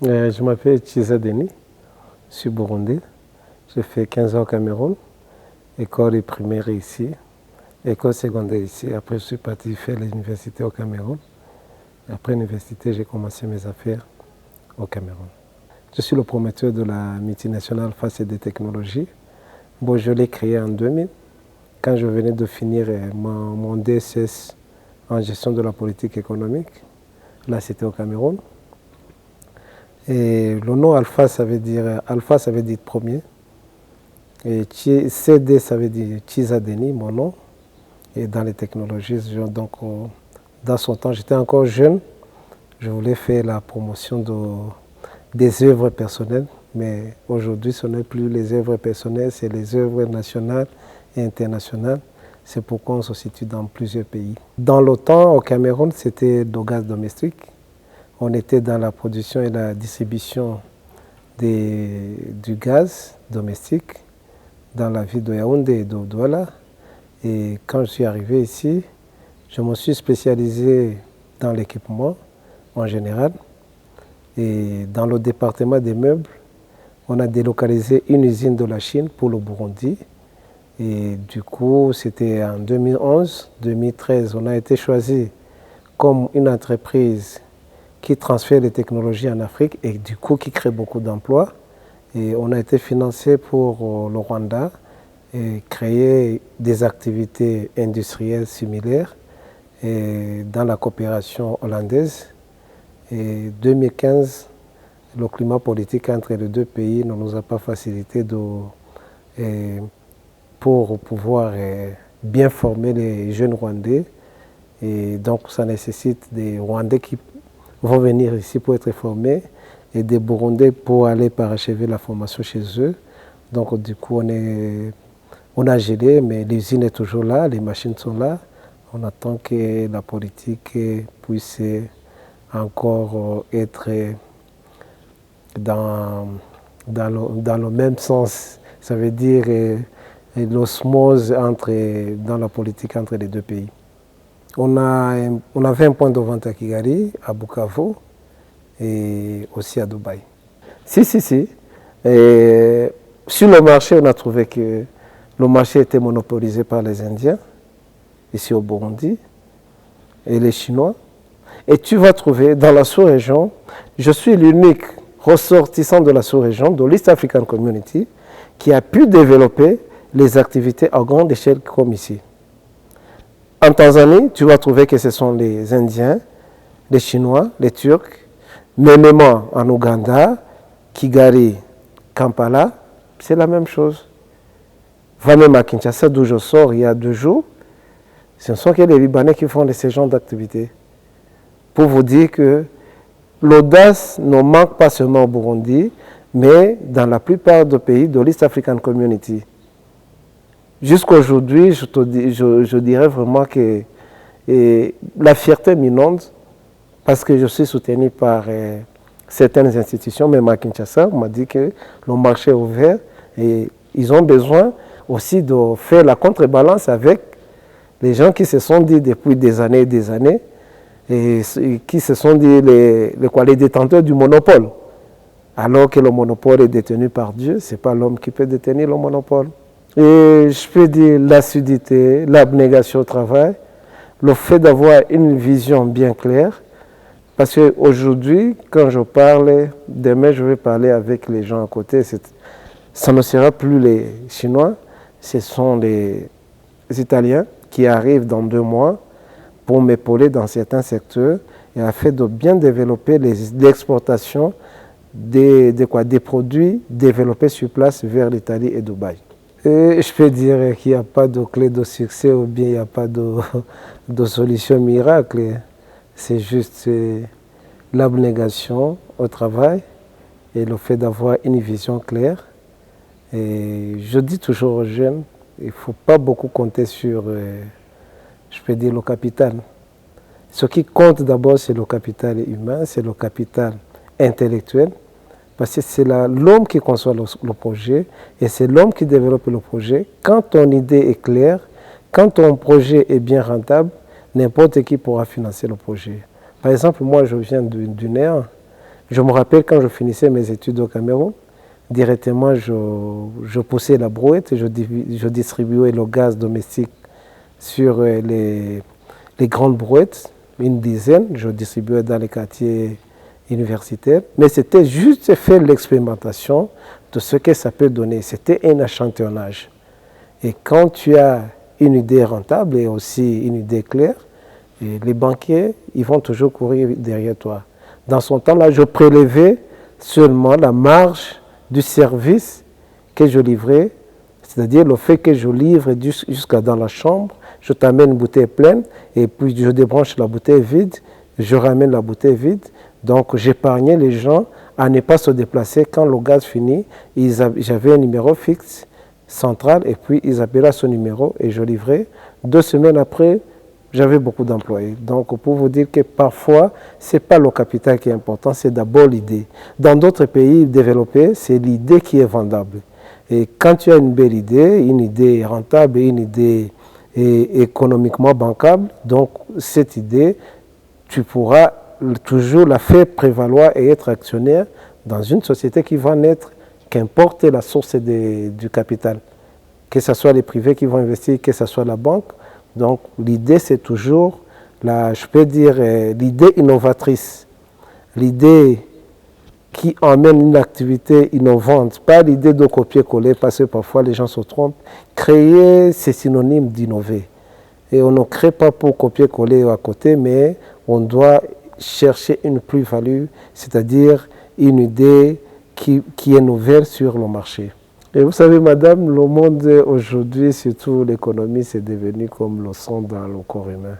Je m'appelle Chiza Denis, je suis burundais. J'ai fait 15 ans au Cameroun, école primaire ici, école secondaire ici. Après, je suis parti faire l'université au Cameroun. Après l'université, j'ai commencé mes affaires au Cameroun. Je suis le promoteur de la multinationale Face et des technologies. Bon, je l'ai créée en 2000, quand je venais de finir mon DSS en gestion de la politique économique. Là, c'était au Cameroun. Et le nom Alpha, ça veut dire premier. Et CD, ça veut dire Chiza Denis, mon nom. Et dans les technologies, donc, dans son temps, j'étais encore jeune. Je voulais faire la promotion des œuvres personnelles. Mais aujourd'hui, ce n'est plus les œuvres personnelles, c'est les œuvres nationales et internationales. C'est pourquoi on se situe dans plusieurs pays. Dans le temps, au Cameroun, c'était le gaz domestique. On était dans la production et la distribution du gaz domestique dans la ville de Yaoundé et de Douala. Et quand je suis arrivé ici, je me suis spécialisé dans l'équipement en général. Et dans le département des meubles, on a délocalisé une usine de la Chine pour le Burundi. Et du coup, c'était en 2011-2013, on a été choisi comme une entreprise qui transfère les technologies en Afrique et du coup qui crée beaucoup d'emplois. Et on a été financé pour le Rwanda et créer des activités industrielles similaires et dans la coopération hollandaise. Et 2015, le climat politique entre les deux pays ne nous a pas facilité pour pouvoir bien former les jeunes Rwandais. Et donc ça nécessite des Rwandais qui vont venir ici pour être formés et des Burundais pour aller parachever la formation chez eux. Donc du coup on a gelé, mais l'usine est toujours là, les machines sont là. On attend que la politique puisse encore être dans le même sens. Ça veut dire l'osmose dans la politique entre les deux pays. On avait un point de vente à Kigali, à Bukavu et aussi à Dubaï. Si. Et sur le marché, on a trouvé que le marché était monopolisé par les Indiens, ici au Burundi, et les Chinois. Et tu vas trouver dans la sous-région, je suis l'unique ressortissant de la sous-région, de l'East African Community, qui a pu développer les activités à grande échelle comme ici. En Tanzanie, tu vas trouver que ce sont les Indiens, les Chinois, les Turcs, même en Ouganda, Kigali, Kampala, c'est la même chose. Va même à Kinshasa, d'où je sors il y a 2 jours, ce ne sont que les Libanais qui font ce genre d'activités. Pour vous dire que l'audace ne manque pas seulement au Burundi, mais dans la plupart des pays de l'East African Community. Jusqu'à aujourd'hui, je dirais vraiment que la fierté m'inonde parce que je suis soutenu par certaines institutions, même à Kinshasa. On m'a dit que le marché est ouvert et ils ont besoin aussi de faire la contrebalance avec les gens qui se sont dit depuis des années et des années et qui se sont dit les détenteurs du monopole. Alors que le monopole est détenu par Dieu, ce n'est pas l'homme qui peut détenir le monopole. Et je peux dire l'assiduité, l'abnégation au travail, le fait d'avoir une vision bien claire. Parce qu'aujourd'hui, quand je parle, demain je vais parler avec les gens à côté, ça ne sera plus les Chinois, ce sont les Italiens qui arrivent dans 2 mois pour m'épauler dans certains secteurs et afin de bien développer l'exportation des produits développés sur place vers l'Italie et Dubaï. Et je peux dire qu'il n'y a pas de clé de succès ou bien il n'y a pas de solution miracle. C'est juste l'abnégation au travail et le fait d'avoir une vision claire. Et je dis toujours aux jeunes, il ne faut pas beaucoup compter sur, je peux dire, le capital. Ce qui compte d'abord, c'est le capital humain, c'est le capital intellectuel. Parce que c'est l'homme qui conçoit le projet et c'est l'homme qui développe le projet. Quand ton idée est claire, quand ton projet est bien rentable, n'importe qui pourra financer le projet. Par exemple, moi je viens du néant, Je me rappelle quand je finissais mes études au Cameroun, directement je poussais la brouette et je distribuais le gaz domestique sur les grandes brouettes, une dizaine, je distribuais dans les quartiers universitaires. Mais c'était juste faire l'expérimentation de ce que ça peut donner. C'était un échantillonnage. Et quand tu as une idée rentable et aussi une idée claire, et les banquiers, ils vont toujours courir derrière toi. Dans son temps-là, je prélevais seulement la marge du service que je livrais, c'est-à-dire le fait que je livre jusqu'à dans la chambre, je t'amène une bouteille pleine et puis je débranche la bouteille vide, je ramène la bouteille vide. Donc j'épargnais les gens à ne pas se déplacer quand le gaz finit. J'avais un numéro fixe central et puis ils appelaient à ce numéro et je livrais. 2 semaines après, j'avais beaucoup d'employés. Donc pour vous dire que parfois, ce n'est pas le capital qui est important, c'est d'abord l'idée. Dans d'autres pays développés, c'est l'idée qui est vendable. Et quand tu as une belle idée, une idée rentable et une idée économiquement bancable, donc cette idée, tu pourras toujours la faire prévaloir et être actionnaire dans une société qui va naître, qu'importe la source du capital. Que ce soit les privés qui vont investir, que ce soit la banque. Donc l'idée, c'est toujours, je peux dire, l'idée innovatrice. L'idée qui emmène une activité innovante, pas l'idée de copier-coller, parce que parfois les gens se trompent. Créer, c'est synonyme d'innover. Et on ne crée pas pour copier-coller à côté, mais on doit chercher une plus-value, c'est-à-dire une idée qui est nouvelle sur le marché. Et vous savez, madame, le monde aujourd'hui, surtout l'économie, c'est devenu comme le sang dans le corps humain.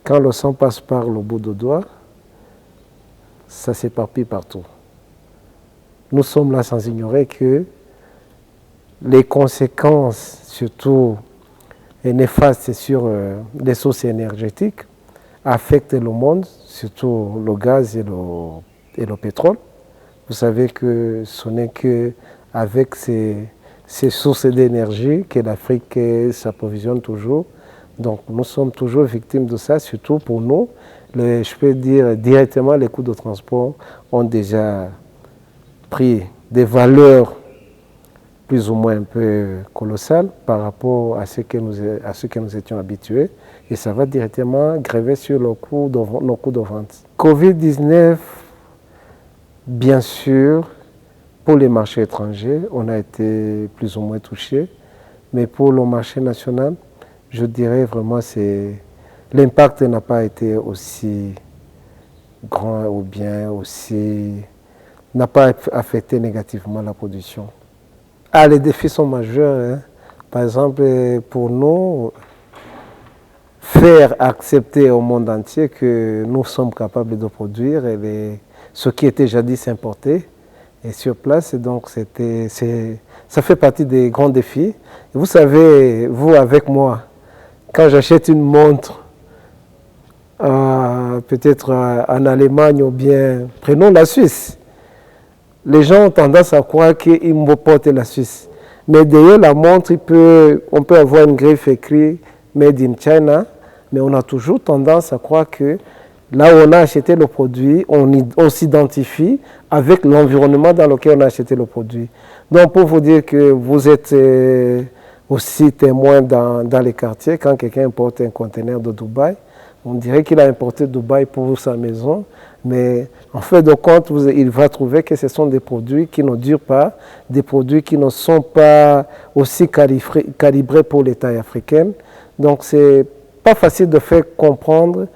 Quand le sang passe par le bout du doigt, ça s'éparpille partout. Nous sommes là sans ignorer que les conséquences, surtout néfastes sur les sources énergétiques, affectent le monde, surtout le gaz et le pétrole. Vous savez que ce n'est qu'avec ces sources d'énergie que l'Afrique s'approvisionne toujours. Donc nous sommes toujours victimes de ça, surtout pour nous. Je peux dire directement, les coûts de transport ont déjà pris des valeurs plus ou moins un peu colossales par rapport à ce que nous étions habitués. Et ça va directement gréver sur nos coûts de vente. Covid-19, bien sûr, pour les marchés étrangers, on a été plus ou moins touchés. Mais pour le marché national, je dirais vraiment que l'impact n'a pas été aussi grand ou bien n'a pas affecté négativement la production. Les défis sont majeurs. Hein. Par exemple, pour nous, faire accepter au monde entier que nous sommes capables de produire ce qui était jadis importé et sur place. Et donc, ça fait partie des grands défis. Et vous savez, vous avec moi, quand j'achète une montre, peut-être en Allemagne ou bien, prenons la Suisse, les gens ont tendance à croire qu'ils me portent la Suisse. Mais derrière la montre, on peut avoir une griffe écrite « Made in China », mais on a toujours tendance à croire que là où on a acheté le produit, on s'identifie avec l'environnement dans lequel on a acheté le produit. Donc pour vous dire que vous êtes aussi témoin dans les quartiers, quand quelqu'un importe un conteneur de Dubaï, on dirait qu'il a importé Dubaï pour sa maison, mais en fait de compte, il va trouver que ce sont des produits qui ne durent pas, des produits qui ne sont pas aussi calibrés pour les tailles africaines. Donc c'est pas facile de faire comprendre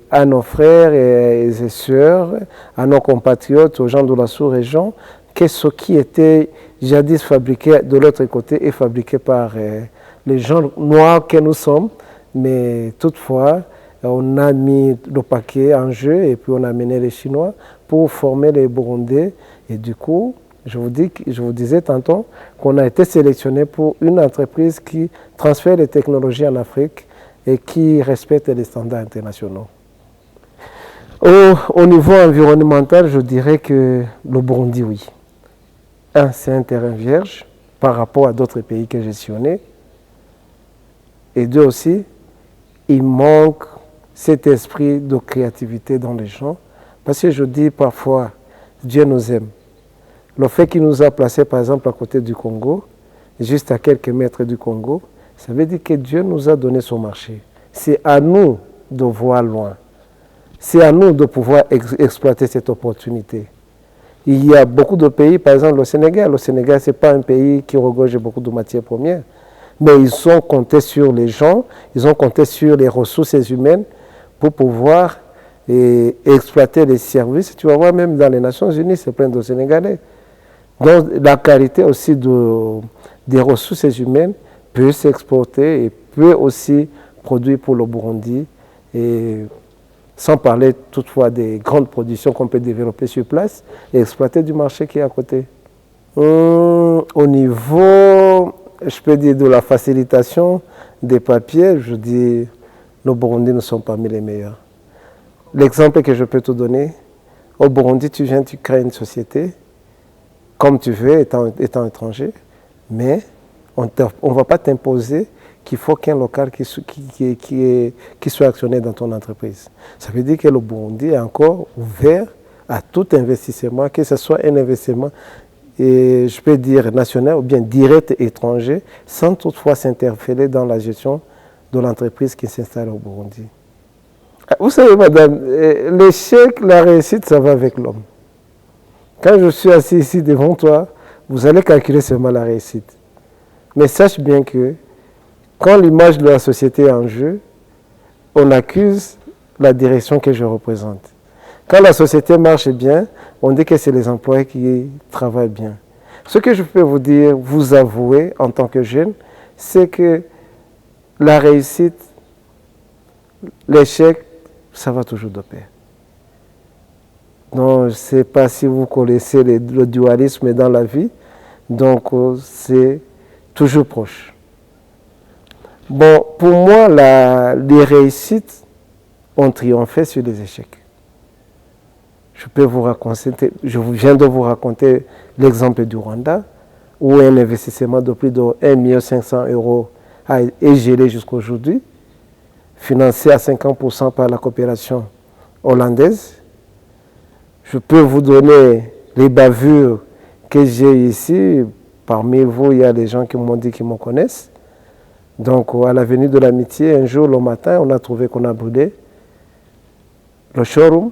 à nos frères et sœurs, à nos compatriotes, aux gens de la sous-région, que ce qui était jadis fabriqué de l'autre côté est fabriqué par les gens noirs que nous sommes. Mais toutefois, on a mis le paquet en jeu et puis on a amené les Chinois pour former les Burundais. Et du coup, je vous disais tantôt qu'on a été sélectionné pour une entreprise qui transfère les technologies en Afrique et qui respecte les standards internationaux. Au niveau environnemental, je dirais que le Burundi, oui. C'est un terrain vierge par rapport à d'autres pays que j'ai cités. Et deux aussi, il manque cet esprit de créativité dans les gens. Parce que je dis parfois, Dieu nous aime. Le fait qu'il nous a placés, par exemple, à côté du Congo, juste à quelques mètres du Congo, ça veut dire que Dieu nous a donné son marché. C'est à nous de voir loin. C'est à nous de pouvoir exploiter cette opportunité. Il y a beaucoup de pays, par exemple le Sénégal. Le Sénégal, ce n'est pas un pays qui regorge beaucoup de matières premières, mais ils ont compté sur les gens, ils ont compté sur les ressources humaines pour pouvoir exploiter les services. Tu vas voir, même dans les Nations Unies, c'est plein de Sénégalais. Donc la qualité aussi des ressources humaines peut s'exporter et peut aussi produire pour le Burundi, et sans parler toutefois des grandes productions qu'on peut développer sur place et exploiter du marché qui est à côté. Au niveau, je peux dire, de la facilitation des papiers, je dis, nos Burundis ne sont parmi les meilleurs. L'exemple que je peux te donner, au Burundi, tu viens, tu crées une société, comme tu veux, étant étranger, mais on ne va pas t'imposer qu'il faut qu'un local qui soit actionné dans ton entreprise. Ça veut dire que le Burundi est encore ouvert à tout investissement, que ce soit un investissement, et je peux dire national ou bien direct étranger, sans toutefois s'interférer dans la gestion de l'entreprise qui s'installe au Burundi. Vous savez, madame, l'échec, la réussite, ça va avec l'homme. Quand je suis assis ici devant toi, vous allez calculer seulement la réussite. Mais sache bien que quand l'image de la société est en jeu, on accuse la direction que je représente. Quand la société marche bien, on dit que c'est les employés qui travaillent bien. Ce que je peux vous dire, vous avouer en tant que jeune, c'est que la réussite, l'échec, ça va toujours de pair. Donc, je ne sais pas si vous connaissez le dualisme dans la vie, donc c'est toujours proche. Bon, pour moi, les réussites ont triomphé sur les échecs. Je viens de vous raconter l'exemple du Rwanda, où un investissement de plus de 1 500 000 € est gelé jusqu'à aujourd'hui, financé à 50% par la coopération hollandaise. Je peux vous donner les bavures que j'ai ici. Parmi vous, il y a des gens qui m'ont dit qu'ils me connaissent. Donc, à l'avenue de l'Amitié, un jour, le matin, on a trouvé qu'on a brûlé le showroom.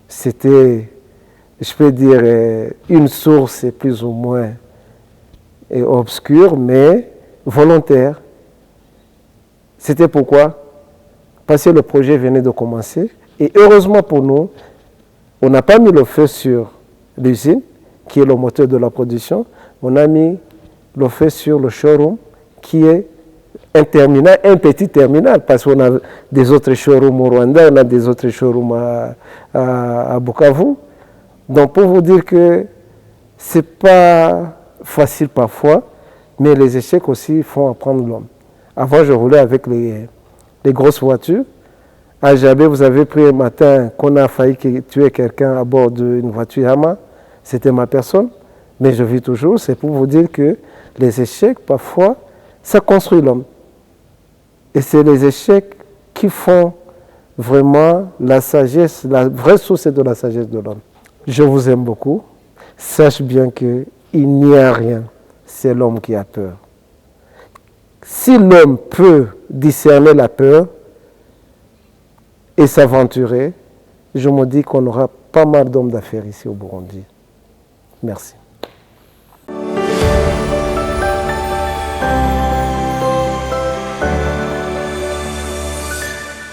C'était, je peux dire, une source plus ou moins obscure, mais volontaire. C'était pourquoi? Parce que le projet venait de commencer. Et heureusement pour nous, on n'a pas mis le feu sur l'usine, qui est le moteur de la production. On a mis le feu sur le showroom, qui est un terminal, un petit terminal, parce qu'on a des autres showrooms au Rwanda, on a des autres showrooms à Bukavu. Donc pour vous dire que ce n'est pas facile parfois, mais les échecs aussi font apprendre l'homme. Avant, je roulais avec les grosses voitures. À Jabé, vous avez pris un matin qu'on a failli tuer quelqu'un à bord d'une voiture Yamaha. C'était ma personne, mais je vis toujours. C'est pour vous dire que les échecs, parfois, ça construit l'homme. Et c'est les échecs qui font vraiment la sagesse, la vraie source de la sagesse de l'homme. Je vous aime beaucoup. Sache bien qu'il n'y a rien. C'est l'homme qui a peur. Si l'homme peut discerner la peur et s'aventurer, je me dis qu'on aura pas mal d'hommes d'affaires ici au Burundi. Merci.